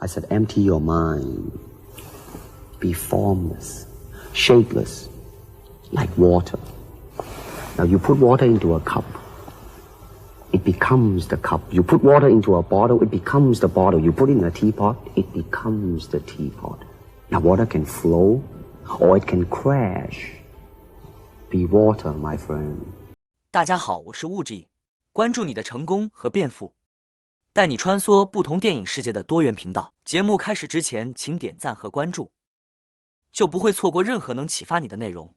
I said, empty your mind. Be formless, shapeless, like water. Now you put water into a cup, it becomes the cup. You put water into a bottle, it becomes the bottle. You put it in a teapot, it becomes the teapot. Now water can flow or it can crash. Be water, my friend. 大家好，我是物质，关注你的成功和变富，带你穿梭不同电影世界的多元频道。节目开始之前，请点赞和关注，就不会错过任何能启发你的内容。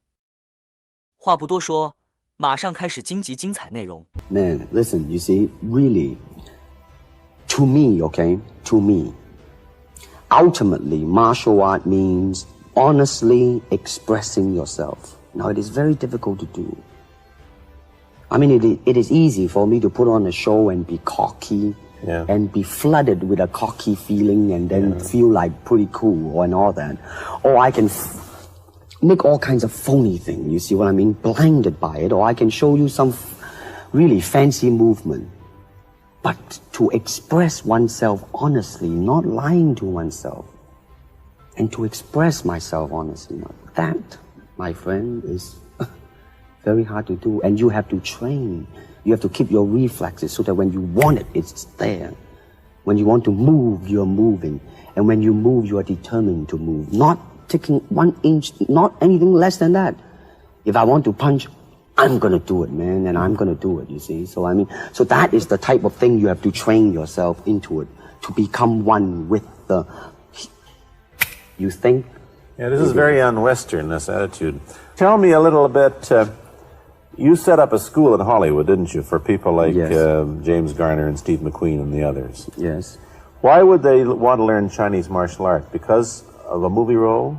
话不多说，马上开始荆棘精彩内容。Man, listen, you see, really, to me, okay, to me, ultimately, martial art means honestly expressing yourself. Now, it is very difficult to do. I mean, it is easy for me to put on a show and be cocky and be flooded with a cocky feeling and then feel like pretty cool and all that. Or I can make all kinds of phony things, you see what I mean, blinded by it. Or I can show you some really fancy movement. But to express oneself honestly, not lying to oneself, and to express myself honestly, that, my friend, is very hard to do. And you have to train. You have to keep your reflexes so that when you want it, it's there. When you want to move, you're moving. And when you move, you are determined to move. Not taking 1 inch, not anything less than that. If I want to punch, I'm going to do it, man. And I'm going to do it, you see. So, I mean, so that is the type of thing you have to train yourself into it. To become one with the... You think? Yeah, this is very un-Western, this attitude. Tell me a little bit... you set up a school in Hollywood, didn't you, for people like James Garner and Steve McQueen and the others? Yes. Why would they want to learn Chinese martial arts? Because of a movie role?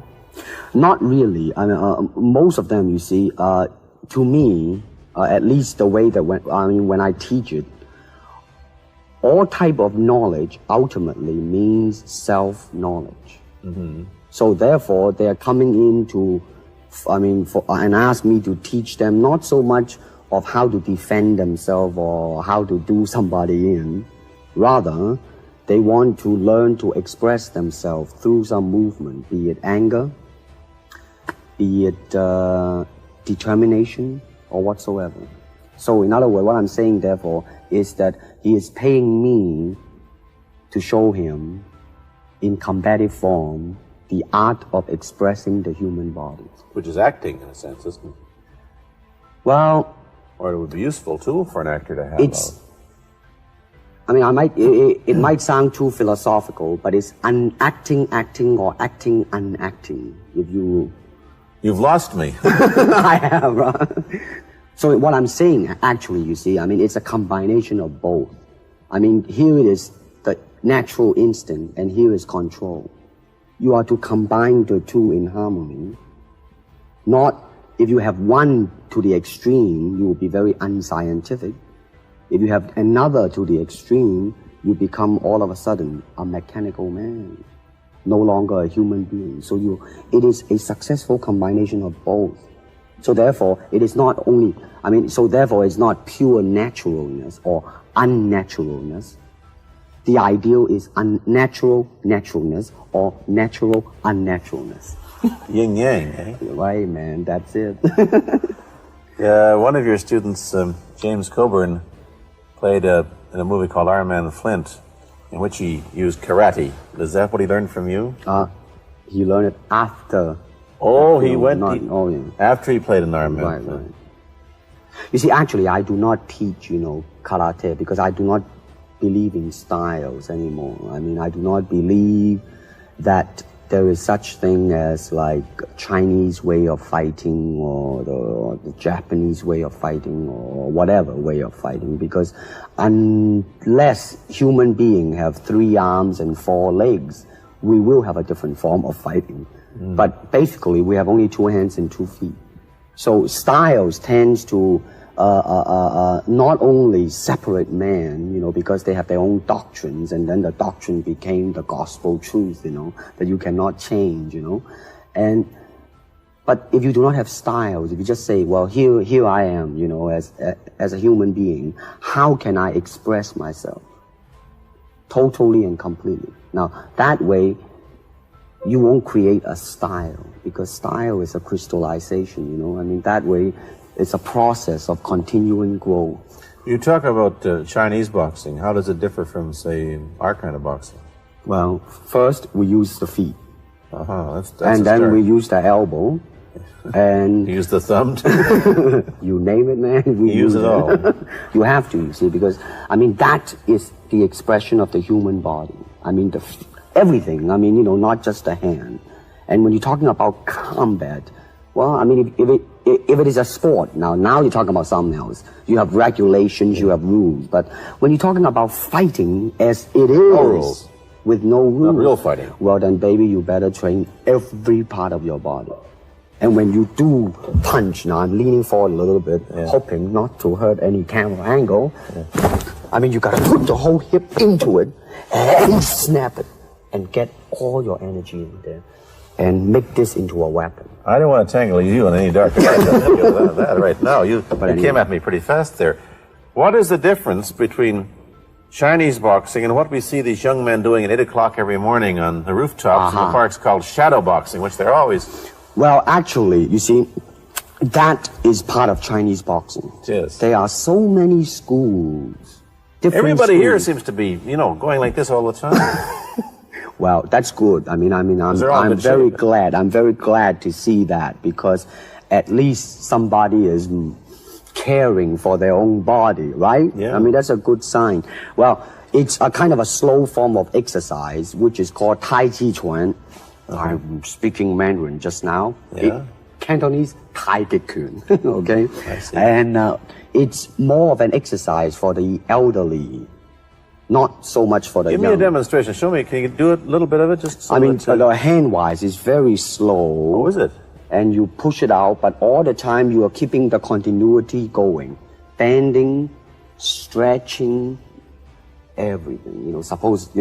Not really. I mean, most of them, you see, to me, at least the way that when I teach it, all type of knowledge ultimately means self-knowledge. Mm-hmm. So therefore, they are coming into... and ask me to teach them not so much of how to defend themselves or how to do somebody in. Rather, they want to learn to express themselves through some movement, be it anger, be it determination, or whatsoever. So in other words, what I'm saying, therefore, is that he is paying me to show him in combative form the art of expressing the human body. Which is acting, in a sense, isn't it? Well... Or it would be useful, too, for an actor to have it might sound too philosophical, but it's acting or acting unacting. If you... You've lost me. I have, right? So what I'm saying, actually, you see, it's a combination of both. Here it is the natural instinct, and here is control. You are to combine the two in harmony. Not, if you have one to the extreme, you will be very unscientific. If you have another to the extreme, you become all of a sudden a mechanical man, no longer a human being. So it is a successful combination of both. So therefore, it is not only, therefore it's not pure naturalness or unnaturalness. The ideal is unnatural naturalness or natural unnaturalness. Yin yang, eh? Right, man, that's it. One of your students, James Coburn, played in a movie called Our Man Flint, in which he used karate. Is that what he learned from you? He learned it after. Oh, after he played in Our Man Flint. Right. You see, actually, I do not teach, karate because I do not believe in styles anymore. I do not believe that there is such thing as like Chinese way of fighting or the Japanese way of fighting or whatever way of fighting, because unless human beings have 3 arms and 4 legs, we will have a different form of fighting. But basically, we have only 2 hands and 2 feet. So styles tends to not only separate man, because they have their own doctrines, and then the doctrine became the gospel truth, that you cannot change, but if you do not have styles, if you just say, well, here I am, as a human being, how can I express myself totally and completely? Now, that way, you won't create a style, because style is a crystallization, you know. I mean, that way, it's a process of continuing growth. You talk about Chinese boxing. How does it differ from, say, our kind of boxing? Well, first, we use the feet. That's and then we use the elbow. And you use the thumb too? You name it, man. We use it all. You have to, you see, because, I mean, that is the expression of the human body. I mean, everything. I mean, you know, not just the hand. And when you're talking about combat, well, I mean, if it is a sport, now you're talking about something else. You have regulations, you have rules. But when you're talking about fighting as it is, with no rules. Not real fighting. Well, then, baby, you better train every part of your body. And when you do punch, now I'm leaning forward a little bit, hoping not to hurt any camera angle. I mean, you gotta put the whole hip into it and snap it and get all your energy in there and make this into a weapon. I don't want to tangle you in any dark that right now. You came at me pretty fast there. What is the difference between Chinese boxing and what we see these young men doing at 8 o'clock every morning on the rooftops in the parks called shadow boxing, which they're always... Well, actually, you see, that is part of Chinese boxing. Yes. There are so many schools. Everybody here seems to be, you know, going like this all the time. Well, that's good. I'm very glad. I'm very glad to see that, because at least somebody is caring for their own body, right? Yeah. I mean, that's a good sign. Well, it's a kind of a slow form of exercise, which is called太极拳. I'm speaking Mandarin just now. Yeah. Cantonese, 太極拳. Okay? I see. And it's more of an exercise for the elderly, not so much for the young. Give me a demonstration. Show me. Can you do a little bit of it? Just so the hand-wise is very slow. Oh, is it? And you push it out, but all the time you are keeping the continuity going. Bending, stretching, everything, you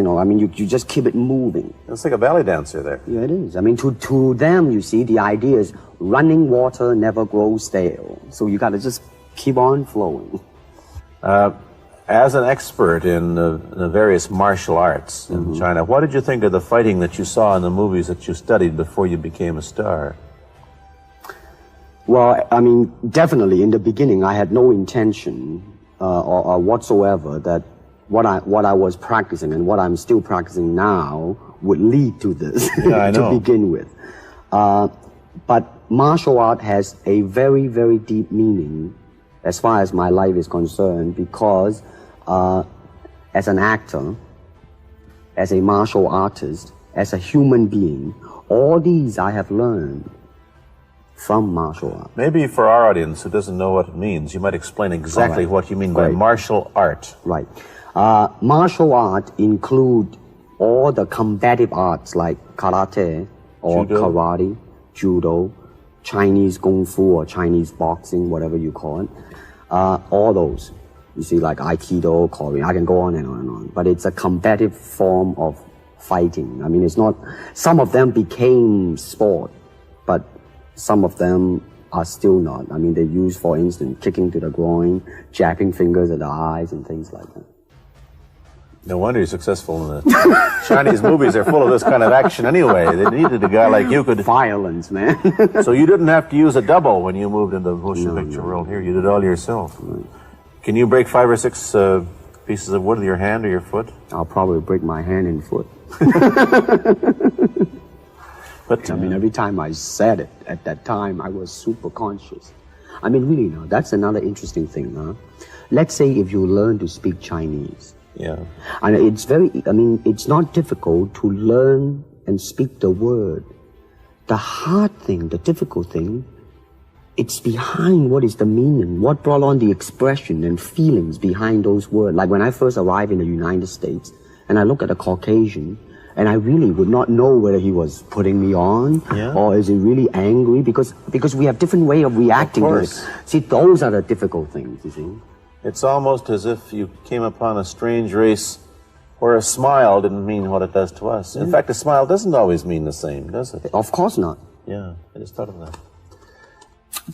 know, you just keep it moving. It's like a ballet dancer there. Yeah, it is. I mean, to them, you see, the idea is running water never grows stale. So you got to just keep on flowing. As an expert in the various martial arts in China, what did you think of the fighting that you saw in the movies that you studied before you became a star? Well, I mean, definitely in the beginning, I had no intention or whatsoever that what I was practicing and what I'm still practicing now would lead to this to begin with. But martial art has a very, very deep meaning as far as my life is concerned, because as an actor, as a martial artist, as a human being, all these I have learned from martial art. Maybe for our audience who doesn't know what it means, you might explain exactly what you mean by martial art. Right. Martial art include all the combative arts like karate or karate, judo, Chinese kung fu or Chinese boxing, whatever you call it. All those. You see, like Aikido, Korean, I can go on and on and on. But it's a combative form of fighting. I mean, it's not, some of them became sport, but some of them are still not. I mean, they use, for instance, kicking to the groin, jabbing fingers at the eyes and things like that. No wonder you're successful in the Chinese movies. They're full of this kind of action anyway. They needed a guy like you could... Violence, man. So you didn't have to use a double when you moved into the motion picture world here. You did it all yourself. Right. Can you break 5 or 6 pieces of wood with your hand or your foot? I'll probably break my hand and foot. But I mean, every time I said it, at that time, I was super conscious. I mean, really, now, that's another interesting thing, huh? Let's say if you learn to speak Chinese. Yeah. And it's not difficult to learn and speak the word. The hard thing, the difficult thing, it's behind what is the meaning, what brought on the expression and feelings behind those words. Like when I first arrived in the United States, and I look at a Caucasian, and I really would not know whether he was putting me on or is he really angry, because we have different way of reacting to it. See, those are the difficult things, you see. It's almost as if you came upon a strange race where a smile didn't mean what it does to us. In fact, a smile doesn't always mean the same, does it? Of course not. Yeah, I just thought of that.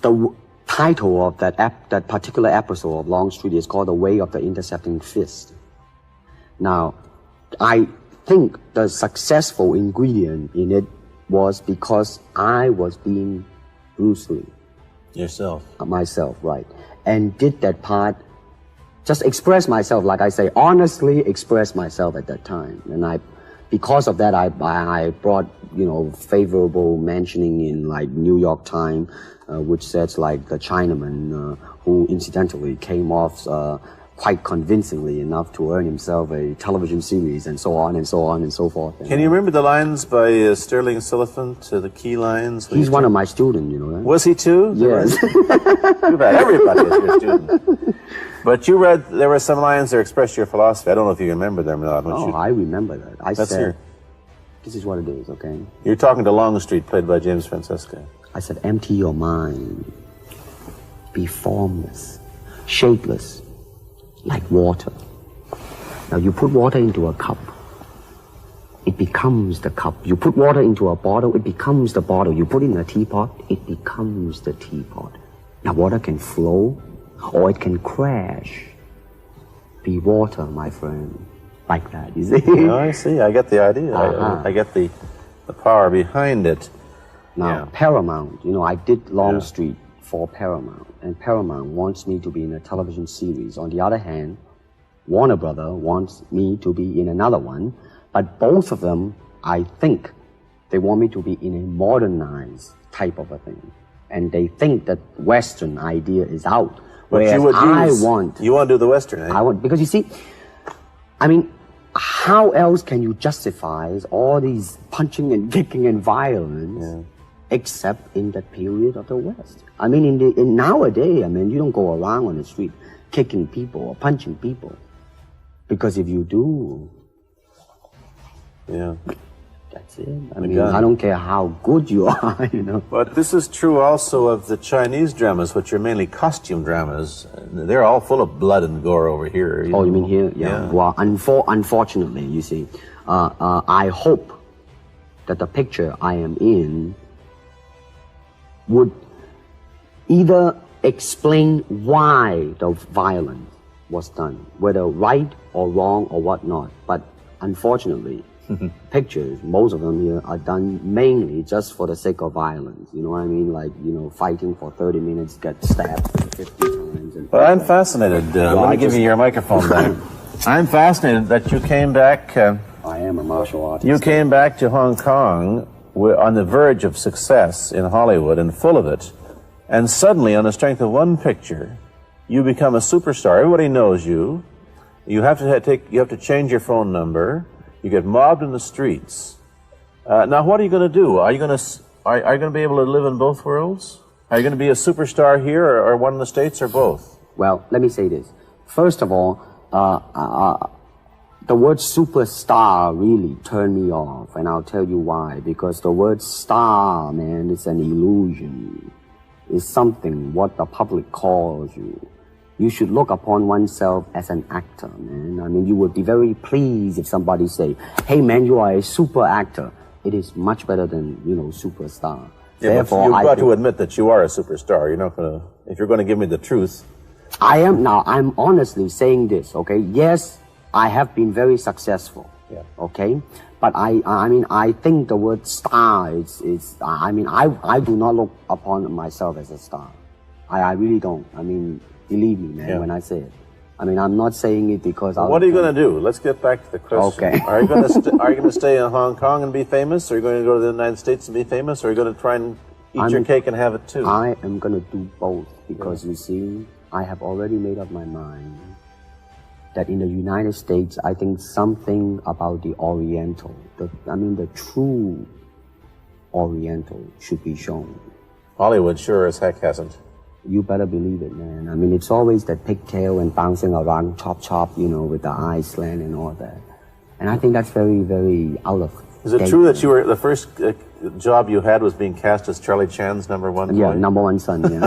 The title of that particular episode of Longstreet is called The Way of the Intercepting Fist. Now, I think the successful ingredient in it was because I was being Bruce Lee. Yourself. Myself, right. And did that part, just express myself, like I say, honestly express myself at that time. And because of that, I brought, favorable mentioning in like New York Times, which says like the Chinaman, who incidentally came off quite convincingly enough to earn himself a television series, and so on and so on and so forth. Can you remember the lines by Sterling Silliphant, the key lines? He's one of my students, you know that? Was he too? Yes. Too bad. Everybody is your student. But you read, there were some lines that express your philosophy. I don't know if you remember them or not. I remember that. Let's hear. This is what it is, okay? You're talking to Longstreet, played by James Francesca. I said, empty your mind. Be formless, shapeless, like water. Now you put water into a cup, it becomes the cup. You put water into a bottle, it becomes the bottle. You put it in a teapot, it becomes the teapot. Now water can flow or it can crash. Be water, my friend. Like that, you see? Yeah, I see. I get the idea. I get the power behind it. Now, Paramount, I did Longstreet for Paramount, and Paramount wants me to be in a television series. On the other hand, Warner Brother wants me to be in another one, but both of them, I think, they want me to be in a modernized type of a thing. And they think that Western idea is out. But you want to do the Western, eh? I want, because you see, how else can you justify all these punching and kicking and violence except in that period of the West? In nowadays, you don't go around on the street kicking people or punching people. Because if you do, that's it. I don't care how good you are, But this is true also of the Chinese dramas, which are mainly costume dramas. They're all full of blood and gore over here. You mean here? Yeah. Well, unfortunately, you see, I hope that the picture I am in would either explain why the violence was done, whether right or wrong or whatnot. But unfortunately, pictures, most of them here, are done mainly just for the sake of violence. You know what I mean? Like, fighting for 30 minutes, get stabbed 50 times. Well, I'm fascinated. Let me give you your microphone back. I'm fascinated that you came back. I am a martial artist. You came back to Hong Kong on the verge of success in Hollywood and full of it. And suddenly, on the strength of one picture, you become a superstar. Everybody knows you. You have to change your phone number. You get mobbed in the streets. Now, what are you going to do? Are you going to be able to live in both worlds? Are you going to be a superstar here, or one in the States, or both? Well, let me say this. First of all, the word superstar really turned me off, and I'll tell you why. Because the word star, man, is an illusion. It's something what the public calls you. You should look upon oneself as an actor, man. You would be very pleased if somebody say, hey, man, you are a super actor. It is much better than, superstar. Yeah, therefore, you've got to admit that you are a superstar. You're not going to, if you're going to give me the truth. I'm honestly saying this, okay? Yes, I have been very successful. Yeah. Okay? But I think the word star I do not look upon myself as a star. I really don't. Believe me, man, when I say it. I'm not saying it because what are you going to do? Let's get back to the question. Okay. Are you going to stay in Hong Kong and be famous? Or are you going to go to the United States and be famous? Or are you going to try and eat your cake and have it too? I am going to do both because, you see, I have already made up my mind that in the United States, I think something about the Oriental, the true Oriental should be shown. Hollywood sure as heck hasn't. You better believe it, man. It's always that pigtail and bouncing around, chop, with the eyes slant and all that. And I think that's very, very out of Is it true that you were the first job you had was being cast as Charlie Chan's number one boy? Yeah, number one son, yeah.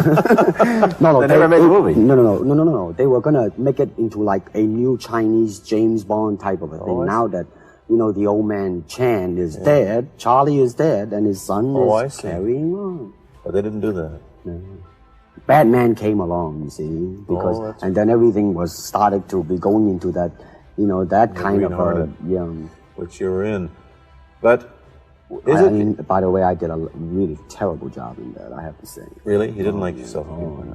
No, they never made a movie. No. They were going to make it into like a new Chinese James Bond type of a thing. Now that, the old man Chan is dead, Charlie is dead, and his son is carrying on. But they didn't do that. No. Batman came along, you see, because and then everything was started to be going into that, that kind of which you were in. But I mean, by the way, I did a really terrible job in that, I have to say. Really? You didn't like yourself?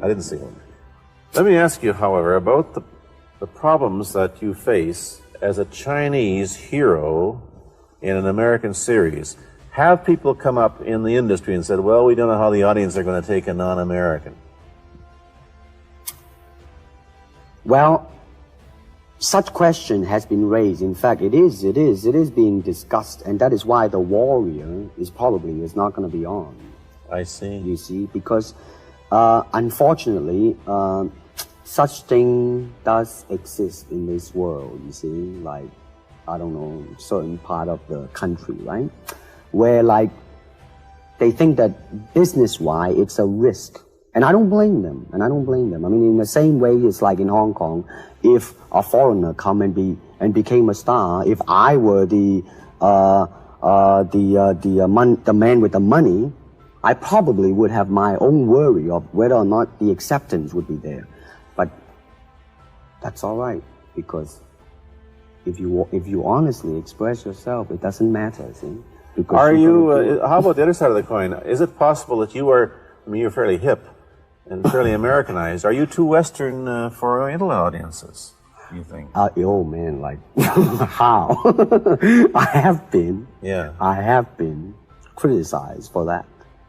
I didn't see it. Let me ask you, however, about the problems that you face as a Chinese hero in an American series. Have people come up in the industry and said, well, we don't know how the audience are going to take a non-American? Well, such question has been raised. In fact, it is being discussed, and that is why The Warrior is not going to be on. I see. You see, because unfortunately, such thing does exist in this world, you see, like, I don't know, certain part of the country, right? Where, like, they think that business-wise, it's a risk. And I don't blame them, I mean, in the same way, it's like in Hong Kong, if a foreigner come and became a star, if I were the man with the money, I probably would have my own worry of whether or not the acceptance would be there. But that's all right, because if you honestly express yourself, it doesn't matter, see? Because are you, how about the other side of the coin? Is it possible that you're fairly hip and fairly Americanized. Are you too Western for Oriental audiences, do you think? Oh man, like, how? I have been criticized for that.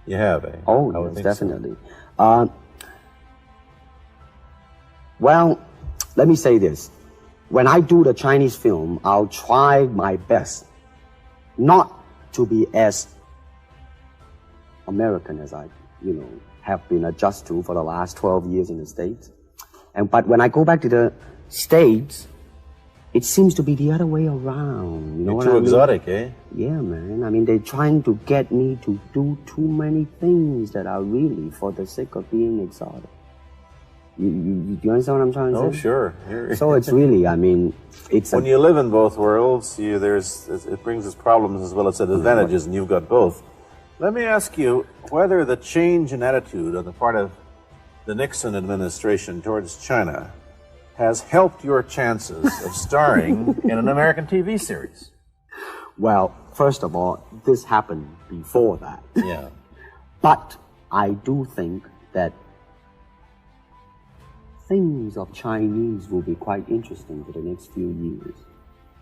You have, eh? Oh, yes, definitely. So. Well, let me say this. When I do the Chinese film, I'll try my best not to be as American as I, have been adjusted to for the last 12 years in the States. But when I go back to the States, it seems to be the other way around. You know You're too exotic, eh? Yeah, man. I mean, they're trying to get me to do too many things that are really for the sake of being exotic. You understand what I'm trying to say? Oh, sure. So it's really, I mean, it's when you live in both worlds, it brings its problems as well as its advantages, and you've got both. Let me ask you whether the change in attitude on the part of the Nixon administration towards China has helped your chances of starring in an American TV series. Well, first of all, this happened before that. Yeah. But I do think that things of Chinese will be quite interesting for the next few years.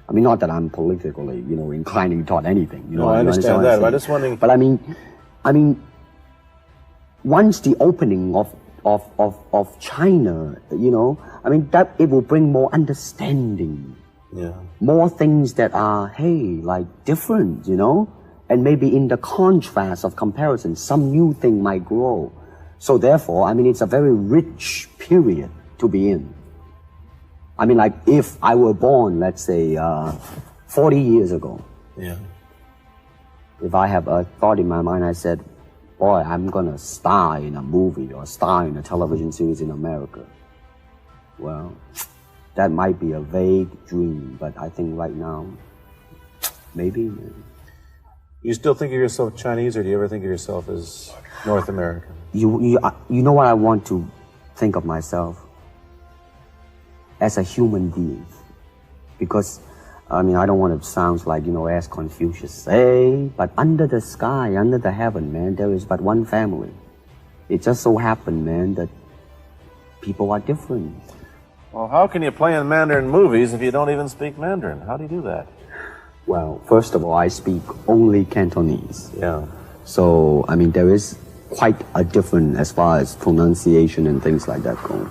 I mean, not that I'm politically, inclining toward anything. No, I understand that. I'm just wondering. But I mean, once the opening of China, I mean, that it will bring more understanding. Yeah. More things that are, like different, and maybe in the contrast of comparison, some new thing might grow. So therefore, I mean, it's a very rich period to be in. I mean, like, if I were born, let's say, 40 years ago. Yeah. If I have a thought in my mind, I said, boy, I'm gonna star in a movie or star in a television series in America. Well, that might be a vague dream, but I think right now, maybe. Man. You still think of yourself Chinese, or do you ever think of yourself as North American? You know what I want to think of myself? As a human being. Because, I mean, I don't want to sound like, as Confucius say, but under the sky, under the heaven, man, there is but one family. It just so happened, man, that people are different. Well, how can you play in Mandarin movies if you don't even speak Mandarin? How do you do that? Well, first of all, I speak only Cantonese. Yeah. So, I mean, there is quite a difference as far as pronunciation and things like that go.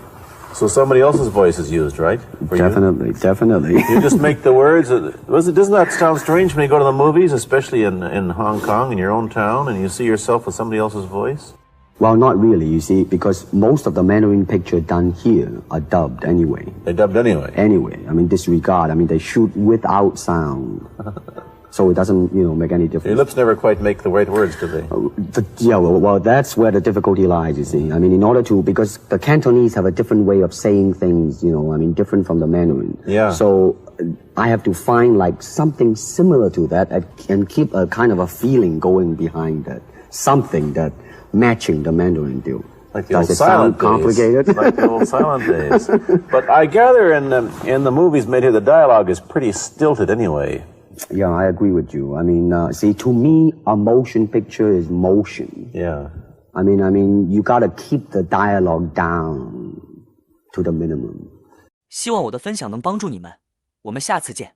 So somebody else's voice is used, right? Definitely. You just make the words. Doesn't that sound strange when you go to the movies, especially in Hong Kong, in your own town, and you see yourself with somebody else's voice? Well, not really, you see, because most of the Mandarin picture done here are dubbed anyway. They're dubbed anyway? Anyway. I mean, disregard. I mean, they shoot without sound. So it doesn't, make any difference. Your lips never quite make the right words, do they? Yeah, well, that's where the difficulty lies, you see. I mean, because the Cantonese have a different way of saying things, different from the Mandarin. Yeah. So I have to find, like, something similar to that and keep a kind of a feeling going behind that. Something that matching the Mandarin deal. Like the old silent days. Complicated? Like the old silent days. But I gather in the movies made here, the dialogue is pretty stilted anyway. Yeah, I agree with you. I mean, see, to me, a motion picture is motion. Yeah. I mean, you gotta keep the dialogue down to the minimum. 希望我的分享能帮助你们，我们下次见。